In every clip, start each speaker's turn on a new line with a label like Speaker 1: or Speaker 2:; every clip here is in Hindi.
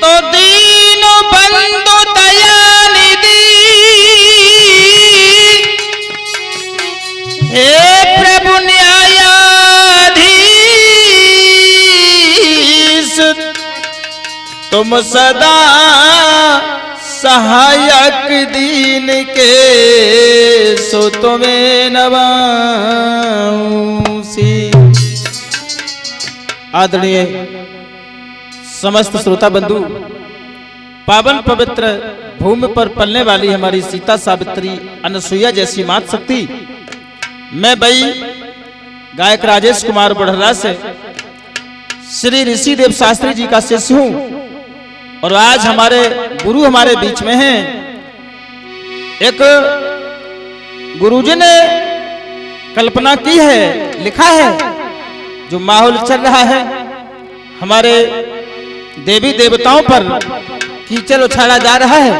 Speaker 1: तो दीन बंधु दयानिधि हे प्रभु न्यायाधीश तुम सदा सहायक दीन के सो तुम्हें नवाऊंसी। आदरणीय समस्त श्रोता बंधु, पावन पवित्र भूमि पर पलने वाली हमारी सीता सावित्री अनसुईया जैसी मात शक्ति, मैं भाई गायक राजेश कुमार बढ़रा से श्री ऋषि देव शास्त्री जी का शिष्य हूं और आज हमारे गुरु हमारे बीच में हैं। एक गुरुजी ने कल्पना की है, लिखा है, जो माहौल चल रहा है हमारे देवी देवताओं पर कीचड़ उछाला जा रहा है,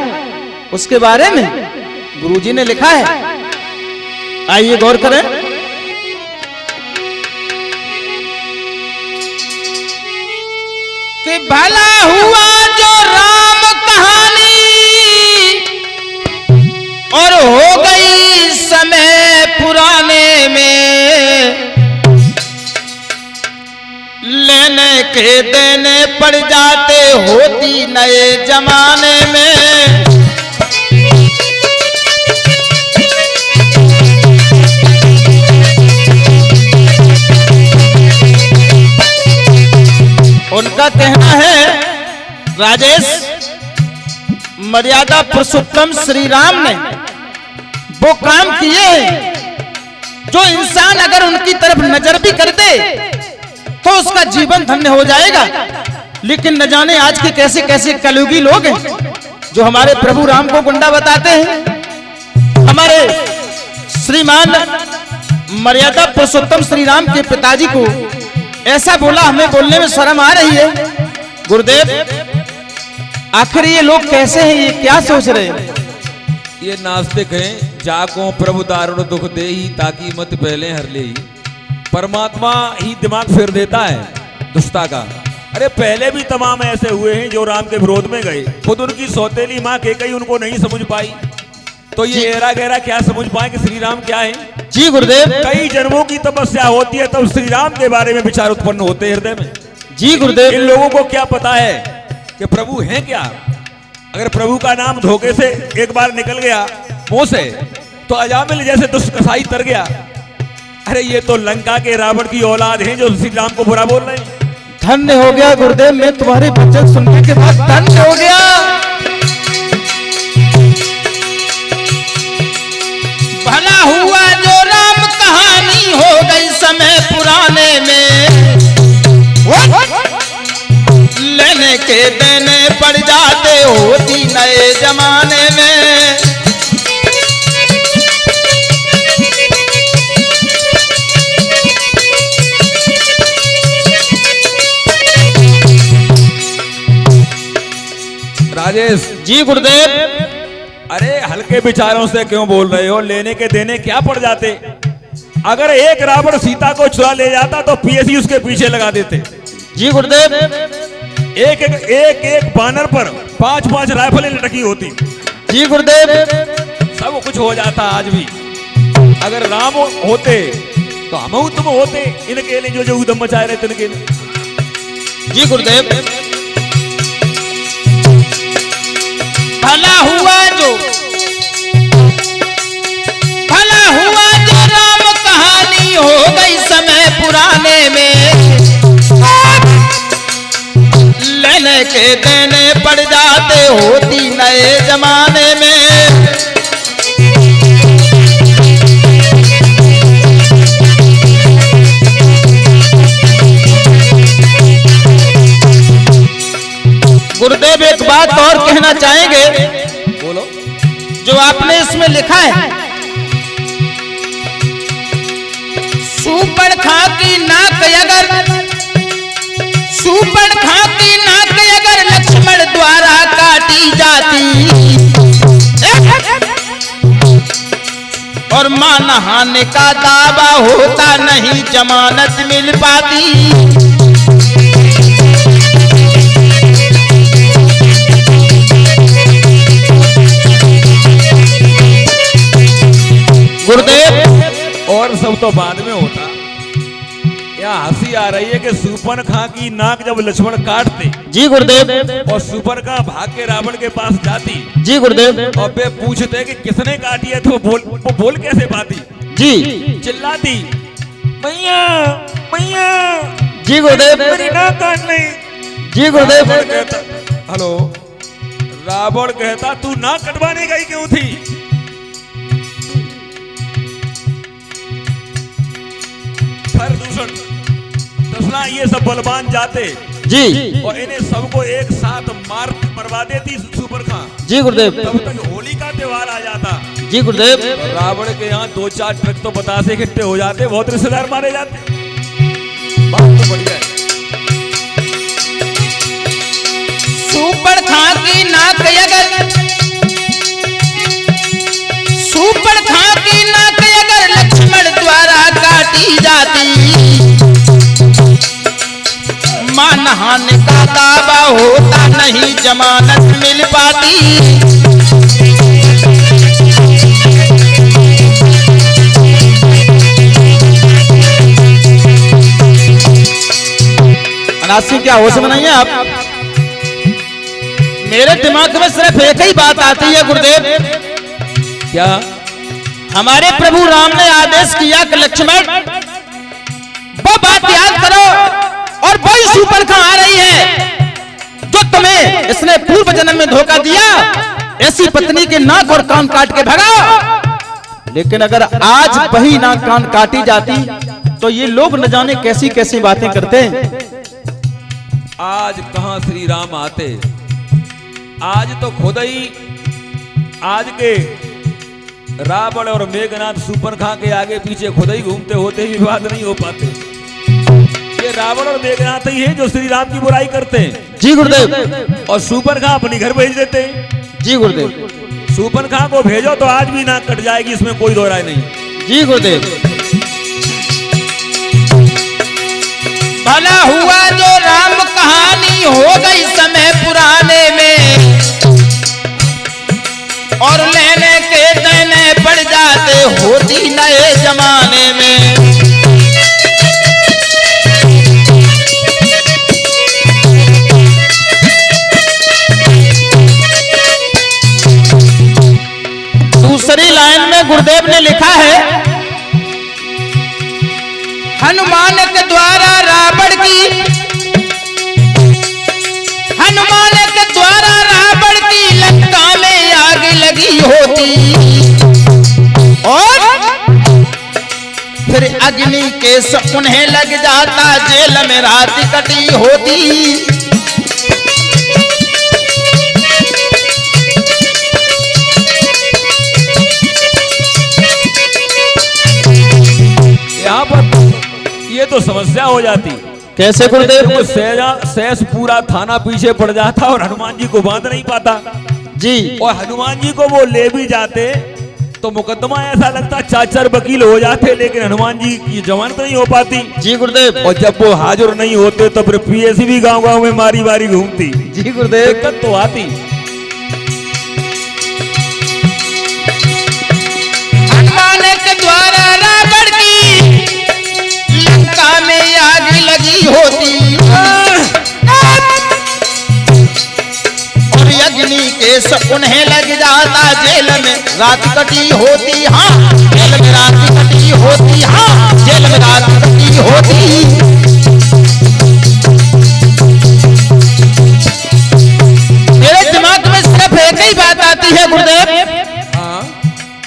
Speaker 1: उसके बारे में गुरुजी ने लिखा है। आइए गौर करें। कि भला हुआ जो राम कहानी और हो गई समय पुराने में, लेने के देने पड़ जाते होती नए जमाने में। उनका कहना है राजेश, मर्यादा पुरुषोत्तम श्री राम ने वो काम किए जो इंसान अगर उनकी तरफ नजर भी कर दे तो उसका जीवन धन्य हो जाएगा। लेकिन न जाने आज के कैसे कैसे कलयुगी लोग हैं जो हमारे प्रभु राम को गुंडा बताते हैं। हमारे श्रीमान मर्यादा पुरुषोत्तम श्री राम के पिताजी को ऐसा बोला, हमें बोलने में शर्म आ रही है। गुरुदेव, आखिर ये लोग कैसे हैं, ये क्या सोच रहे हैं?
Speaker 2: ये नास्तिक हैं, जाको प्रभु दारुण दुख दे ही ताकि मत पहले हर ले ही। परमात्मा ही दिमाग फेर देता है दुष्टा का। अरे पहले भी तमाम ऐसे हुए हैं जो राम के विरोध में गए, खुद उनकी सौतेली माँ केकई उनको नहीं समझ पाई, तो ये एरा गहरा क्या समझ पाए कि श्री राम क्या है।
Speaker 1: जी गुरुदेव,
Speaker 2: कई जन्मों की तपस्या होती है तब श्री राम के बारे में विचार उत्पन्न होते हैं हृदय में।
Speaker 1: जी गुरुदेव,
Speaker 2: इन लोगों को क्या पता है कि प्रभु हैं क्या। अगर प्रभु का नाम धोखे से एक बार निकल गया मुंह से तो अजामिल जैसे दुष्ट कसाई तर गया। अरे ये तो लंका के रावण की औलाद हैं जो श्री राम को बुरा बोल रहे हैं।
Speaker 1: धन्य हो गया गुरुदेव, मैं तुम्हारे वचन सुनने के बाद धन्य हो गया। भला हुआ जो राम कहानी हो गई समय पुराने में, लेने के देने पड़ जाते होती नए जमाने में।
Speaker 2: राजेश
Speaker 1: जी गुरुदेव,
Speaker 2: अरे हल्के विचारों से क्यों बोल रहे हो, लेने के देने क्या पड़ जाते। अगर एक रावण सीता को चुरा ले जाता तो पीएससी उसके पीछे लगा देते।
Speaker 1: जी गुरुदेव,
Speaker 2: एक बानर पर 5-5 राइफलें लटकी होती।
Speaker 1: जी गुरुदेव,
Speaker 2: सब कुछ हो जाता आज भी। अगर राम होते तो हम तुम होते, इनके लिए जो उदम मचाए रहे इनके लिए।
Speaker 1: जी गुरुदेव, भला हुआ जो राम कहानी हो गई समय पुराने में, लेने के देने पड़ जाते होती नए जमाने में। गुरुदेव, एक बात और कहना चाहेंगे।
Speaker 2: बोलो।
Speaker 1: जो आपने इसमें लिखा है, सुपड़ खाकी नाक अगर लक्ष्मण द्वारा काटी जाती और मानहानि का दावा होता नहीं जमानत मिल पाती।
Speaker 2: सब तो बाद में होता। यहाँ हंसी आ रही है कि शूर्पणखा की नाक जब लक्ष्मण काटते
Speaker 1: जी गुरुदेव।
Speaker 2: और शूर्पणखा भाग के रावण के पास जाती
Speaker 1: जी गुरुदेव।
Speaker 2: और वे पूछते कि किसने काटी है, तो वो बोल कैसे पाती?
Speaker 1: जी
Speaker 2: चिल्लाती, मैया मैया
Speaker 1: जी गुरुदेव।
Speaker 2: मेरी नाक काट ली।
Speaker 1: जी गुरुदेव।
Speaker 2: रावण कहता, हेलो, रावण कहता तू नाक कटवाने गई क्यों थी? दूषण दसला ये सब बलवान जाते
Speaker 1: जी
Speaker 2: और इन्हें सबको एक साथ मरवा देती शूर्पणखा।
Speaker 1: जी गुरुदेव।
Speaker 2: तब तक होली का त्योहार आ जाता।
Speaker 1: जी गुरुदेव।
Speaker 2: रावण के यहाँ 2-4 ट्रक तो बतासे इकट्ठे हो जाते, बहुत रिश्तेदार मारे जाते। बात तो बढ़िया है।
Speaker 1: शूर्पणखा की नाक अगर लक्ष्मण द्वारा काटी जाती, मानहान का दावा होता नहीं, जमानत मिल पाती। अनासी क्या होश में नहीं है आप? मेरे दिमाग में सिर्फ एक ही बात आती है गुरुदेव।
Speaker 2: क्या?
Speaker 1: हमारे प्रभु राम ने आदेश किया कि लक्ष्मण वो बात याद करो, और वही शूर्पणखा आ रही है जो तुम्हें इसने पूर्व जन्म में धोखा दिया, ऐसी पत्नी के नाक और कान काट के भगाओ। लेकिन अगर आज वही नाक कान काटी जाती तो ये लोग न जाने कैसी कैसी बातें करते।
Speaker 2: आज कहां श्री राम आते, आज तो खुद ही आज के रावण और मेघनाथ शूर्पणखा के आगे पीछे खुद ही घूमते होते भी बात नहीं हो पाते। ये रावण और मेघनाथ ही है जो श्री राम की बुराई करते हैं।
Speaker 1: जी गुरुदेव।
Speaker 2: और शूर्पणखा अपने घर भेज देते हैं।
Speaker 1: जी गुरुदेव।
Speaker 2: शूर्पणखा को भेजो तो आज भी नाक कट जाएगी, इसमें कोई दो राय नहीं।
Speaker 1: जी गुरुदेव। भला हुआ जो राम कहानी हो गई समय पुराने में, और लेने के देने पड़ जाते होती नए जमाने में। दूसरी लाइन में गुरुदेव ने लिखा है, हनुमान के द्वारा रावण की लंका में आग लगी होती, और फिर अग्नि केस उन्हें लग जाता, जेल में रात कटी होती।
Speaker 2: यहाँ पर ये तो समस्या हो जाती।
Speaker 1: कैसे गुरुदेव?
Speaker 2: शेष पूरा थाना पीछे पड़ जाता और हनुमान जी को बांध नहीं पाता
Speaker 1: जी।
Speaker 2: और हनुमान जी को वो ले भी जाते तो मुकदमा ऐसा लगता 4-4 वकील हो जाते, लेकिन हनुमान जी की जमानत नहीं हो पाती।
Speaker 1: जी गुरुदेव।
Speaker 2: और जब वो हाजिर नहीं होते तो फिर पीएसी भी गांव-गांव में मारी मारी घूमती।
Speaker 1: जी गुरुदेव।
Speaker 2: दिक्कत तो आती।
Speaker 1: हनुमान के द्वारा रावण की लंका में आग लगी होती, और अग्नि केस उन्हें लग जाता, जेल में रात कटी होती। हाँ, जेल में रात कटी होती। हाँ, जेल में रात कटी होती। मेरे दिमाग में सिर्फ एक ही बात आती है गुरुदेव।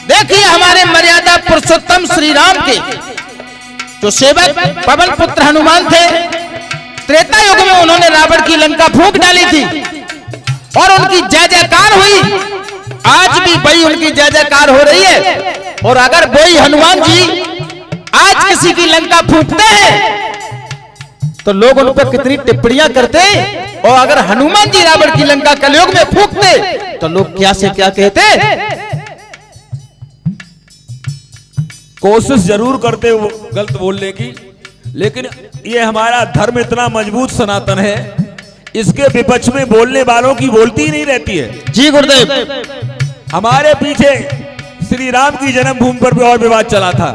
Speaker 1: देखिए हमारे मर्यादा पुरुषोत्तम श्री राम के जो सेवक पवन पुत्र हनुमान थे, त्रेता युग में उन्होंने रावण की लंका फूंक डाली थी और उनकी जय जयकार हुई। आज भी वही उनकी जय जयकार हो रही है। और अगर वही हनुमान जी आज किसी की लंका फूंकते हैं तो लोग उन पर कितनी टिप्पणियां करते, और अगर हनुमान जी रावण की लंका कलयुग में फूंकते तो लोग क्या से क्या कहते।
Speaker 2: कोशिश जरूर करते वो गलत बोलने की, लेकिन ये हमारा धर्म इतना मजबूत सनातन है, इसके विपक्ष में बोलने वालों की बोलती ही नहीं रहती है।
Speaker 1: जी गुरुदेव।
Speaker 2: हमारे पीछे श्री राम की जन्मभूमि पर भी और विवाद चला था।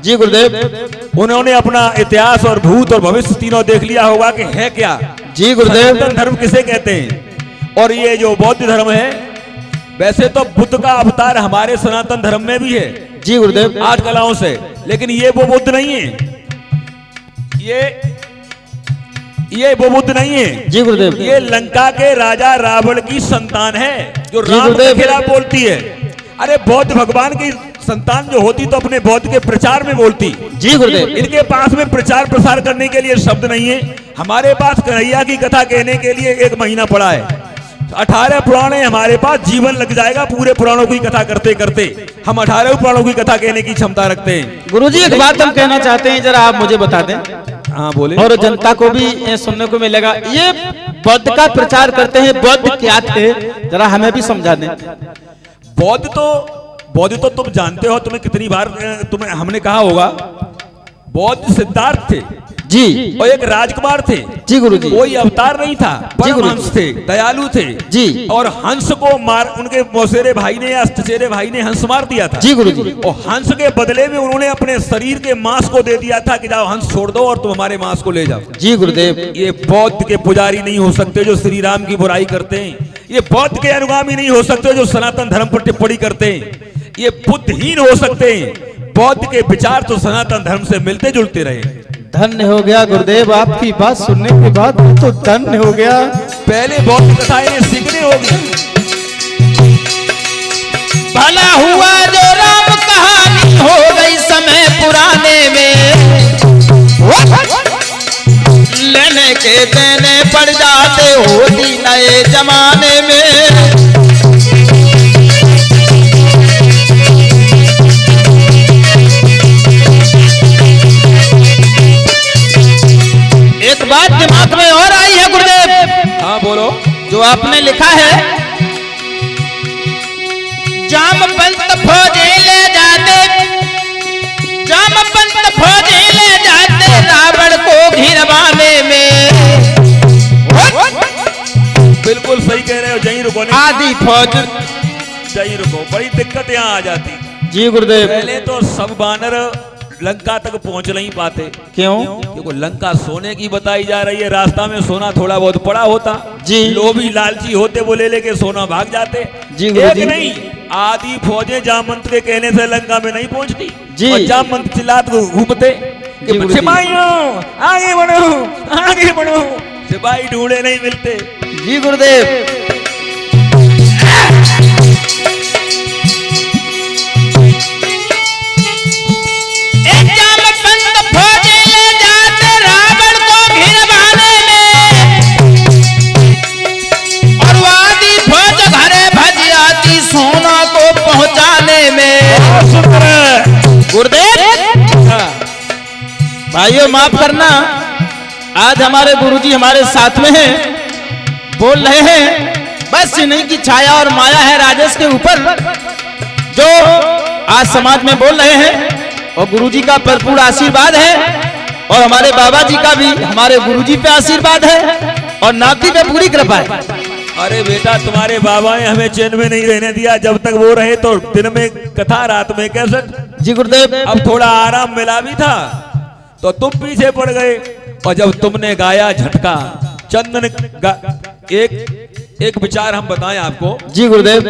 Speaker 1: जी गुरुदेव।
Speaker 2: उन्होंने अपना इतिहास और भूत और भविष्य तीनों देख लिया होगा कि है क्या।
Speaker 1: जी गुरुदेव।
Speaker 2: सनातन धर्म किसे कहते हैं। और ये जो बौद्ध धर्म है, वैसे तो बुद्ध का अवतार हमारे सनातन धर्म में भी है।
Speaker 1: जी गुरुदेव।
Speaker 2: 8 कलाओं से, लेकिन ये वो बुद्ध नहीं है। ये वो बुद्ध नहीं है।
Speaker 1: जी गुरुदेव।
Speaker 2: ये लंका के राजा रावण की संतान है, जो
Speaker 1: जी
Speaker 2: राम के
Speaker 1: गुरुदेव।
Speaker 2: खिलाफ बोलती है। अरे बौद्ध भगवान की संतान जो होती तो अपने बौद्ध के प्रचार में बोलती।
Speaker 1: जी गुरुदेव।
Speaker 2: इनके पास में प्रचार प्रसार करने के लिए शब्द नहीं है। हमारे पास कन्हैया की कथा कहने के लिए 1 महीना पड़ा है। 18 पुराण है हमारे पास, जीवन लग जाएगा पूरे पुराणों की कथा करते करते। हम 18 पुराणों की कथा कहने की क्षमता रखते हैं।
Speaker 1: गुरुजी एक बात हम कहना चाहते हैं, जरा आप मुझे बता दें।
Speaker 2: हाँ बोले।
Speaker 1: और जनता को भी ये सुनने को मिलेगा, ये बौद्ध का प्रचार करते हैं, बौद्ध क्या थे, जरा हमें भी समझा दें।
Speaker 2: बौद्ध तो तुम जानते हो, तुम्हें कितनी बार तुम्हें हमने कहा होगा। बौद्ध सिद्धार्थ थे
Speaker 1: जी,
Speaker 2: और एक राजकुमार थे।
Speaker 1: जी गुरुजी।
Speaker 2: कोई अवतार नहीं था, परमहंस थे, दयालु थे
Speaker 1: जी।
Speaker 2: और हंस को मार, उनके मौसेरे भाई ने या चचेरे भाई ने हंस मार दिया था।
Speaker 1: जी गुरुजी।
Speaker 2: और हंस के बदले में उन्होंने अपने शरीर के मांस को दे दिया था कि जाओ हंस छोड़ दो और तुम हमारे मांस को ले जाओ।
Speaker 1: जी गुरुदेव।
Speaker 2: ये बौद्ध के पुजारी नहीं हो सकते जो श्री राम की बुराई करते हैं। ये बौद्ध के अनुगामी नहीं हो सकते जो सनातन धर्म पर टिप्पणी करते हैं। ये बुद्धहीन हो सकते हैं। बौद्ध के विचार तो सनातन धर्म से मिलते जुलते रहे।
Speaker 1: धन्य हो गया गुरुदेव, आपकी बात सुनने के बाद तो धन्य हो गया।
Speaker 2: पहले बौद्ध कथा इन्हें सीखनी होगी।
Speaker 1: भला हुआ जो राम कहानी हो गई समय पुराने में, लेने के देने पड़ जाते होती नए जमाने में। एक बात दिमाग में और आई है गुरुदेव।
Speaker 2: हाँ बोलो।
Speaker 1: जो आपने लिखा है, जामवंत फौजी ले जाते, जामवंत फौजी ले जाते रावण को घिरवाने में।
Speaker 2: बिल्कुल सही कह रहे हो। जहीं रुको नहीं।
Speaker 1: आदि फौज।
Speaker 2: जहीं रुको, बड़ी दिक्कत यहाँ आ जाती।
Speaker 1: जी गुरुदेव।
Speaker 2: पहले तो सब बानर लंका तक पहुंच नहीं पाते।
Speaker 1: क्यों?
Speaker 2: क्योंकि लंका सोने की बताई जा रही है। रास्ता में सोना थोड़ा बहुत पड़ा होता
Speaker 1: जी।
Speaker 2: लोभी लालची होते, वो ले लेके सोना भाग जाते।
Speaker 1: जी
Speaker 2: एक
Speaker 1: गुरुजी।
Speaker 2: नहीं, आधी फौजें जामवंत के कहने से लंका में नहीं पहुंचती
Speaker 1: जी।
Speaker 2: और जामवंत चिल्लात घूमते कि
Speaker 1: जी गुरुजी।
Speaker 2: सिपाहियों आगे बढ़ो, आगे बढ़ो। सिपाही ढूंढे नहीं मिलते।
Speaker 1: जी गुरुदेव। गुरुदेव भाइयों माफ करना, आज हमारे गुरुजी हमारे साथ में हैं, बोल रहे हैं। बस इन्हीं की छाया और माया है राजेश के ऊपर, जो आज समाज में बोल रहे हैं। और गुरुजी का भरपूर आशीर्वाद है और हमारे बाबा जी का भी हमारे गुरुजी पे आशीर्वाद है और नाती पे पूरी कृपा है।
Speaker 2: अरे बेटा, तुम्हारे बाबा ने हमें चैन में नहीं रहने दिया। जब तक वो रहे तो दिन में कथा, रात में कैसेट।
Speaker 1: जी गुरुदेव।
Speaker 2: अब थोड़ा आराम मिला भी था तो तुम पीछे पड़ गए। और जब तुमने गाया झटका चंदन एक विचार हम बताएं आपको।
Speaker 1: जी गुरुदेव।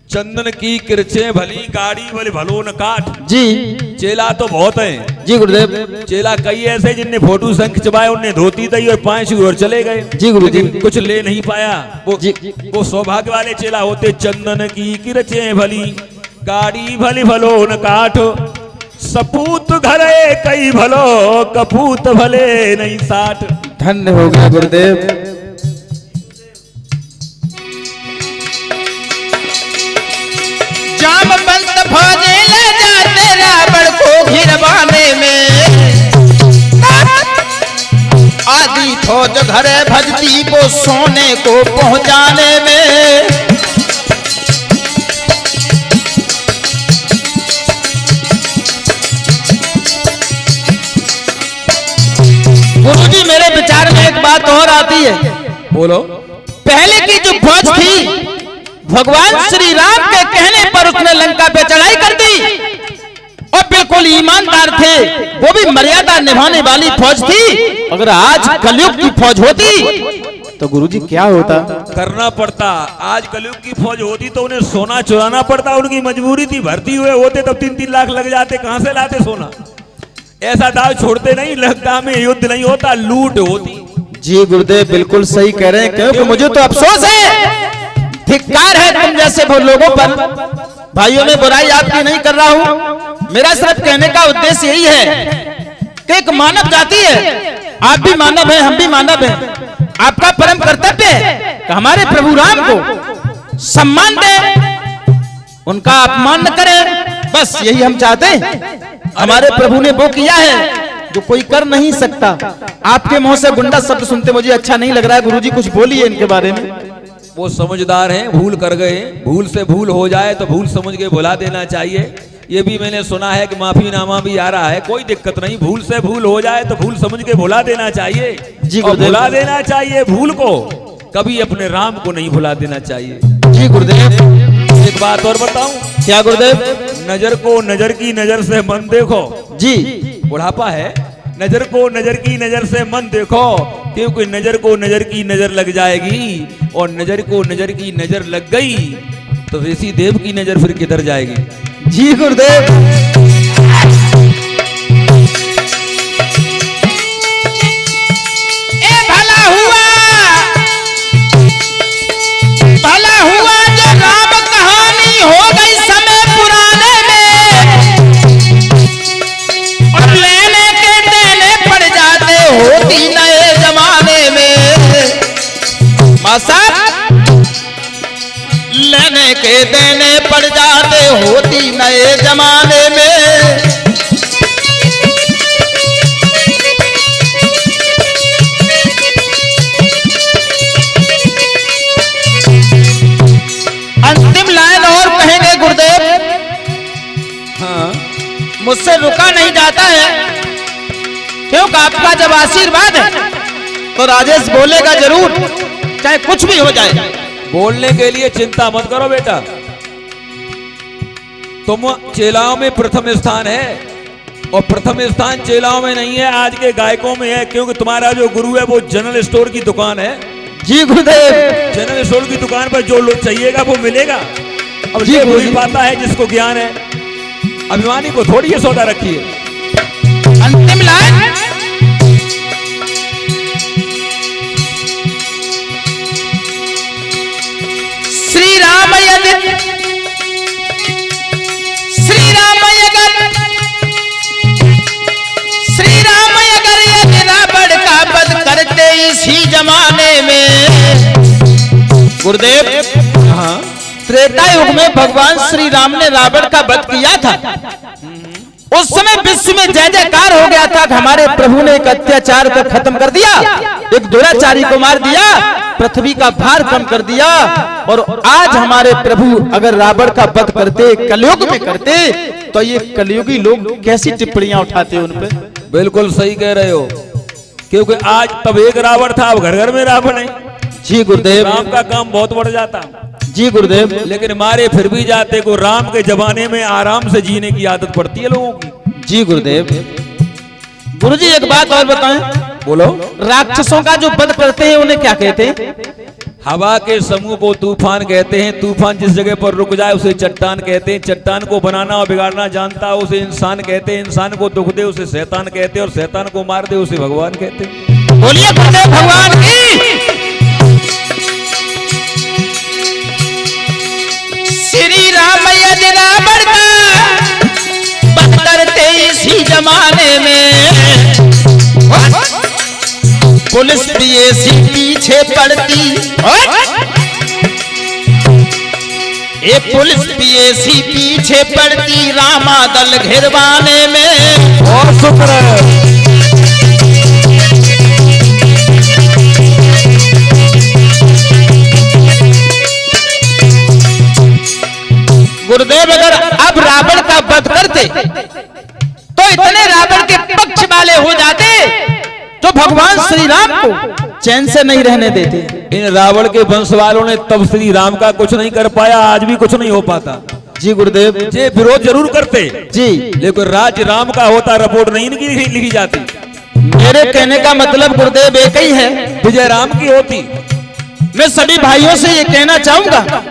Speaker 2: चंदन की किरचे भली गाड़ी भले भलो न काट।
Speaker 1: जी।
Speaker 2: चेला तो बहुत हैं।
Speaker 1: जी गुरुदेव।
Speaker 2: चेला कई ऐसे जिनने फोटो संख चबाए, उनने धोती दी और 5 और चले गए।
Speaker 1: जी गुरुजी।
Speaker 2: कुछ ले नहीं पाया। वो सौभाग्य वाले चेला होते। चंदन की किरचे भली गाड़ी भली भलो न काट, सपूत घरे कई भलो कपूत भले नहीं साठ।
Speaker 1: धन्य हो गया गुरुदेव। जामवंत फौजी ले जाते रावण को घिरवाने में, आदि फौज घरे भजती वो सोने को पहुंचाने में। गुरुजी मेरे विचार में एक बात और आती है।
Speaker 2: बोलो।
Speaker 1: पहले की जो फौज थी, भगवान श्री राम के कहने पर उसने लंका पे चढ़ाई कर दी और बिल्कुल ईमानदार थे, वो भी मर्यादा निभाने वाली फौज थी। अगर आज कलयुग की फौज होती तो गुरुजी क्या होता?
Speaker 2: करना पड़ता। आज कलयुग की फौज होती तो उन्हें सोना चुराना पड़ता, उनकी मजबूरी थी। भर्ती हुए होते तब 3-3 लाख लग जाते, कहां से लाते सोना? ऐसा दाव छोड़ते नहीं, लगता में युद्ध नहीं होता, लूट होती।
Speaker 1: जी गुरुदेव बिल्कुल सही कह रहे हैं, क्योंकि मुझे तो अफसोस है, धिक्कार है तुम जैसे लोगों पर। भाइयों में बुराई आपकी नहीं कर रहा हूं, मेरा सिर्फ कहने का उद्देश्य यही है कि एक मानव जाति है, आप भी मानव हैं, हम भी मानव हैं। आपका परम कर्तव्य है कि हमारे प्रभु राम को सम्मान दें, उनका अपमान न करें, बस यही हम चाहते हैं। हमारे प्रभु ने वो किया है जो कोई कर नहीं सकता। आपके मुंह से गुंडा शब्द सुनते मुझे अच्छा नहीं लग रहा है। गुरुजी कुछ बोलिए इनके बारे में।
Speaker 2: वो समझदार हैं, भूल कर गए, भूल से भूल हो जाए तो भूल समझ के भुला देना चाहिए। ये भी मैंने सुना है कि माफीनामा भी आ रहा है, कोई दिक्कत नहीं, भूल से भूल हो जाए तो भूल समझ के भुला देना चाहिए।
Speaker 1: जी
Speaker 2: और भुला देना चाहिए भूल को, कभी अपने राम को नहीं भुला देना चाहिए।
Speaker 1: जी गुरुदेव।
Speaker 2: एक बात और बताऊं?
Speaker 1: क्या गुरुदेव?
Speaker 2: नजर को नजर की नजर से मन देखो।
Speaker 1: जी
Speaker 2: बुढ़ापा है, नजर को नजर की नजर से मन देखो, क्योंकि नजर को नजर की नजर लग जाएगी, और नजर को नजर की नजर लग गई तो ऋषि देव की नजर फिर किधर जाएगी?
Speaker 1: जी गुरुदेव। भला हुआ जो राम कहानी हो गई समय पुराने में, और लेने के देने पड़ जाते होती नए जमाने में। मासा लेने के देने पड़ जाते होती नए जमाने में। अंतिम लाइन और कहेंगे गुरुदेव।
Speaker 2: हाँ,
Speaker 1: मुझसे रुका नहीं जाता है, क्योंकि आपका जब आशीर्वाद है तो राजेश बोलेगा जरूर, चाहे कुछ भी हो जाए।
Speaker 2: बोलने के लिए चिंता मत करो बेटा, तुम चेलाओं में प्रथम स्थान है, और प्रथम स्थान चेलाओं में नहीं है, आज के गायकों में है, क्योंकि तुम्हारा जो गुरु है वो जनरल स्टोर की दुकान है।
Speaker 1: जी गुरुदेव।
Speaker 2: जनरल स्टोर की दुकान पर जो लोग चाहिएगा वो मिलेगा। अब
Speaker 1: जी
Speaker 2: ये
Speaker 1: गुरुजी।
Speaker 2: वही पाता है जिसको ज्ञान है, अभिमानी को थोड़ी ये सौदा रखी है।
Speaker 1: अंतिम लाइन। श्री राम यदि यदि रावण का वध करते इसी जमाने में। गुरुदेव,
Speaker 2: हाँ,
Speaker 1: त्रेता युग में भगवान श्री राम ने रावण का वध किया था। उस समय विश्व में जय जयकार हो गया था कि हमारे प्रभु ने एक अत्याचार को खत्म कर दिया, एक दुराचारी को मार दिया, पृथ्वी का भार कम कर दिया। और आज हमारे प्रभु अगर रावण का वध करते, कलयुग में करते, तो ये कलयुगी लोग कैसी टिप्पणियां उठाते उन पे।
Speaker 2: बिल्कुल सही कह रहे हो, क्योंकि आज तब एक रावण था, अब घर घर में रावण है।
Speaker 1: जी गुरुदेव।
Speaker 2: राम का काम बहुत बढ़ जाता।
Speaker 1: जी गुरुदेव।
Speaker 2: लेकिन मारे फिर भी जाते को राम के जमाने में आराम से जीने की आदत पड़ती है लोगों की।
Speaker 1: जी गुरुदेव। गुरुजी एक बात और बताएं।
Speaker 2: बोलो।
Speaker 1: राक्षसों का जो वध करते हैं उन्हें क्या कहते हैं?
Speaker 2: हवा के समूह को तूफान कहते हैं, तूफान जिस जगह पर रुक जाए उसे चट्टान कहते हैं, चट्टान को बनाना और बिगाड़ना जानता है उसे इंसान कहते हैं, इंसान को दुख दे उसे शैतान कहते हैं, और शैतान को मार दे उसे भगवान कहते हैं।
Speaker 1: बोलिए गुरुदेव भगवान की। श्री राम यदि रावण का वध करते इसी जमाने में, पुलिस भी ऐसी पीछे पड़ती, ये पुलिस भी ऐसी पीछे पड़ती रामा दल घेरवाने में।
Speaker 2: और शुक्र
Speaker 1: गुरुदेव, अगर अब रावण का वध करते तो इतने रावण के पक्ष वाले हो जाते जो भगवान श्री राम को चैन से नहीं रहने देते।
Speaker 2: इन रावण के वंश वालों ने तब श्री राम का कुछ नहीं कर पाया, आज भी कुछ नहीं हो पाता।
Speaker 1: जी गुरुदेव
Speaker 2: ये विरोध जरूर करते,
Speaker 1: जी।
Speaker 2: लेकिन राज्य राम का होता, रिपोर्ट नहीं इनकी लिखी जाती।
Speaker 1: मेरे कहने का मतलब गुरुदेव एक ही है,
Speaker 2: विजय राम की होती।
Speaker 1: मैं सभी भाइयों से ये कहना चाहूंगा,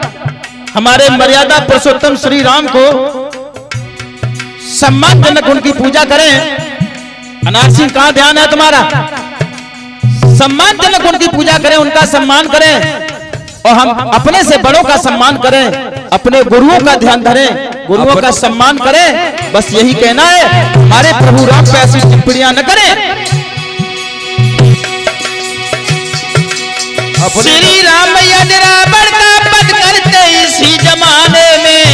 Speaker 1: हमारे मर्यादा पुरुषोत्तम श्री राम को सम्मानजनक उनकी पूजा करें। अनाथ सिंह कहां ध्यान है तुम्हारा? सम्मानजनक उनकी पूजा करें, उनका सम्मान करें और हम अपने से बड़ों का सम्मान करें, अपने गुरुओं का ध्यान धरें, गुरुओं का सम्मान करें। बस यही कहना है, हमारे प्रभु राम पे ऐसी टिप्पणियां न करें। श्री राम यदि रावण का वध करते इसी जमाने में,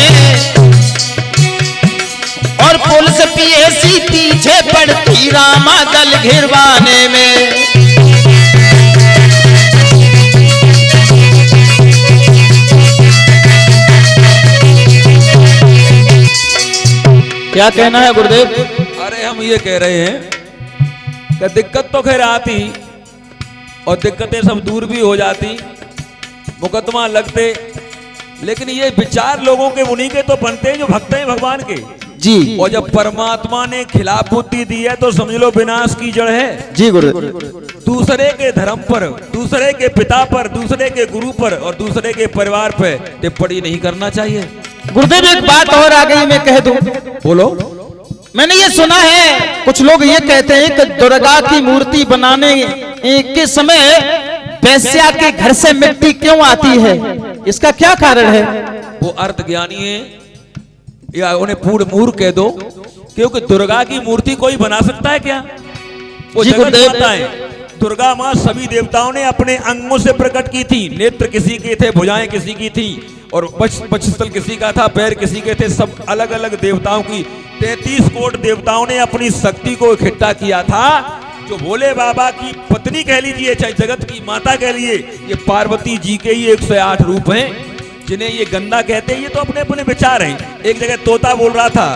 Speaker 1: और पुलिस पीएसी पीछे पड़ती रामा दल घिरवाने में। क्या कहना है गुरुदेव?
Speaker 2: अरे हम ये कह रहे हैं कि दिक्कत तो खैर आती और दिक्कतें सब दूर भी हो जाती, मुकदमा लगते, लेकिन ये विचार लोगों के उन्हीं के तो बनते हैं जो भक्त हैं भगवान के
Speaker 1: जी।
Speaker 2: और जब परमात्मा ने खिलाफ बुद्धि दी है तो समझ लो विनाश की जड़ है।
Speaker 1: जी गुरुदेव।
Speaker 2: दूसरे के धर्म पर, दूसरे के पिता पर, दूसरे के गुरु पर और दूसरे के परिवार पर टिप्पणी नहीं करना चाहिए।
Speaker 1: गुरुदेव एक बात और आ गई, मैं कह दूं।
Speaker 2: बोलो।
Speaker 1: मैंने ये सुना है, कुछ लोग ये कहते हैं कि दुर्गा की मूर्ति बनाने के समय वैश्या के घर से मिट्टी क्यों आती है, इसका क्या कारण है?
Speaker 2: वो अर्थ ज्ञानी है या उन्हें पूर्ण मूर्ख कह दो, क्योंकि दुर्गा की मूर्ति कोई बना सकता है क्या? वो जगत माता है। दुर्गा माँ सभी देवताओं ने अपने अंगों से प्रकट की थी। नेत्र किसी के थे, भुजाएं किसी की थी और वक्षस्थल किसी का था, पैर किसी के थे। सब अलग अलग देवताओं की 33 कोट देवताओं ने अपनी शक्ति को इकट्ठा किया था। जो भोले बाबा की पत्नी कह लीजिए, चाहे जगत की माता कह लीजिए, ये पार्वती जी के ही 108 रूप हैं, जिन्हें ये गंगा कहते हैं। ये तो अपने अपने विचार हैं। एक जगह तोता बोल रहा था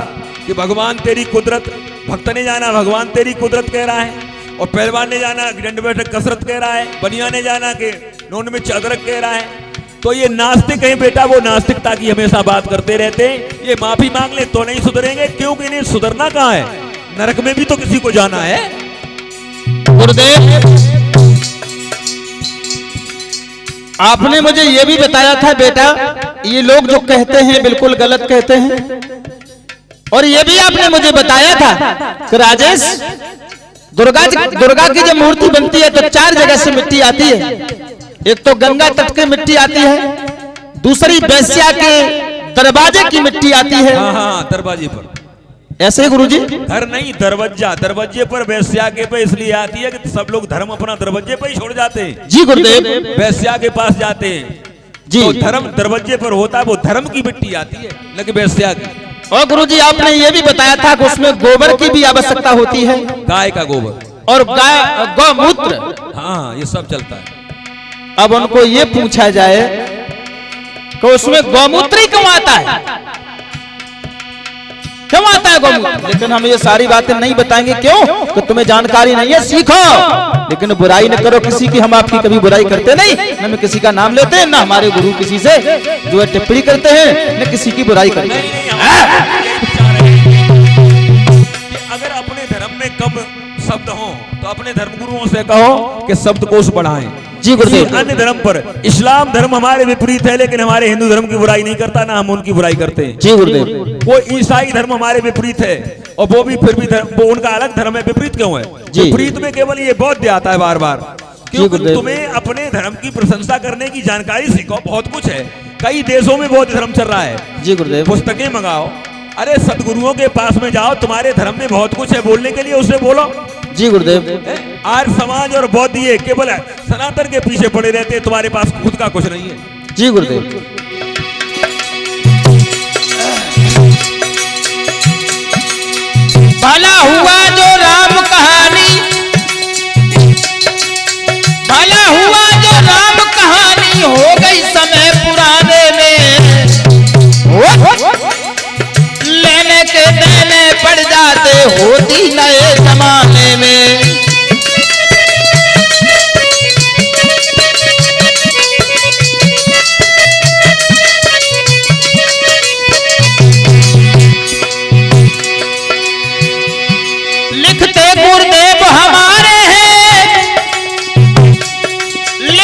Speaker 2: कि भगवान तेरी कुदरत, भक्त ने जाना भगवान तेरी कुदरत कह रहा है, और पहलवान ने जाना कि दंड बैठक कसरत कह रहा है, बनिया ने जाना कि नून में अदरक कह रहा है। तो ये नास्तिक हैं बेटा, वो नास्तिकता की हमेशा बात करते रहते हैं। ये माफी मांग ले तो नहीं सुधरेंगे, क्योंकि इन्हें सुधरना कहाँ है, नरक में भी तो किसी को जाना है।
Speaker 1: गुरुदेव आपने मुझे ये भी बताया था बेटा, ये लोग जो कहते हैं बिल्कुल गलत कहते हैं। और ये भी आपने मुझे बताया था कि राजेश, दुर्गा की जब मूर्ति बनती है तो 4 जगह से मिट्टी आती है। एक तो गंगा तट की मिट्टी आती है, दूसरी वैश्या के दरवाजे की मिट्टी आती है।
Speaker 2: हाँ, दरवाजे पर।
Speaker 1: ऐसे ही गुरुजी?
Speaker 2: घर नहीं, दरवाजा। दरवाजे पर वैश्या के पे इसलिए आती है कि सब लोग धर्म अपना दरवाजे पर ही छोड़ जाते हैं।
Speaker 1: जी गुरुदेव।
Speaker 2: वैश्या के पास जाते हैं
Speaker 1: जी,
Speaker 2: तो धर्म दरवाजे पर होता है, वो धर्म की मिट्टी आती है, लेकिन वैश्या की।
Speaker 1: और गुरुजी आपने ये भी बताया था कि उसमें गोबर की भी आवश्यकता होती है,
Speaker 2: गाय का गोबर
Speaker 1: और गौमूत्र।
Speaker 2: हाँ, ये सब चलता है।
Speaker 1: अब उनको ये पूछा जाए कि उसमें गौमूत्र ही क्यों आता है, क्यों आता है गौमूत्र? लेकिन हम ये सारी बातें नहीं बताएंगे, क्यों? कि तुम्हें जानकारी नहीं है, सीखो, लेकिन बुराई न करो किसी की। हम आपकी कभी बुराई करते नहीं, न हम किसी का नाम लेते हैं, न हमारे गुरु किसी से जो है टिप्पणी करते हैं, न किसी की बुराई करते हैं।
Speaker 2: अगर अपने धर्म में कम शब्द हो तो अपने धर्मगुरुओं से कहो कि शब्द कोश बढ़ाएं।
Speaker 1: जी गुरुदेव।
Speaker 2: अन्य धर्म पर, इस्लाम धर्म हमारे विपरीत है, लेकिन हमारे हिंदू धर्म की बुराई नहीं करता, ना हम उनकी बुराई करते हैं।
Speaker 1: जी गुरुदेव।
Speaker 2: वो ईसाई धर्म हमारे विपरीत है और वो भी फिर भी वो उनका अलग धर्म है। विपरीत क्यों है? विपरीत में केवल ये बौद्ध आता है बार बार, क्योंकि तुम्हें अपने धर्म की प्रशंसा करने की जानकारी सीखो। बहुत कुछ है, कई देशों में बौद्ध धर्म चल रहा है।
Speaker 1: जी गुरुदेव।
Speaker 2: पुस्तकें मंगाओ, अरे सदगुरुओं के पास में जाओ, तुम्हारे धर्म में बहुत कुछ है बोलने के लिए, उससे बोलो।
Speaker 1: जी गुरुदेव।
Speaker 2: आर्य समाज और बौद्ध ये केवल सनातन के पीछे पड़े रहते हैं, तुम्हारे पास खुद का कुछ नहीं है।
Speaker 1: जी गुरुदेव। भला हुआ जो राम कहानी, भला हुआ जो राम कहानी हो गई समय पुराने में, लेने के देने पड़ जाते होती नए जमाने में।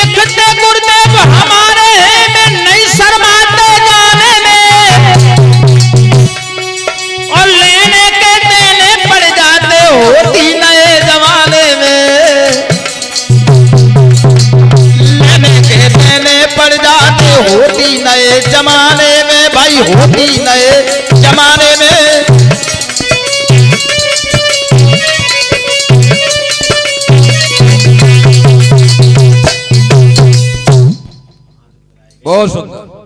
Speaker 1: लिखते गुरुदेव हमारे में नहीं शर्माते गाने में, और लेने के देने पड़ जाते होती नए जमाने में, लेने के देने पड़ जाते होती नए जमाने में, भाई होती नए जमाने में।
Speaker 2: बहुत सुंदर।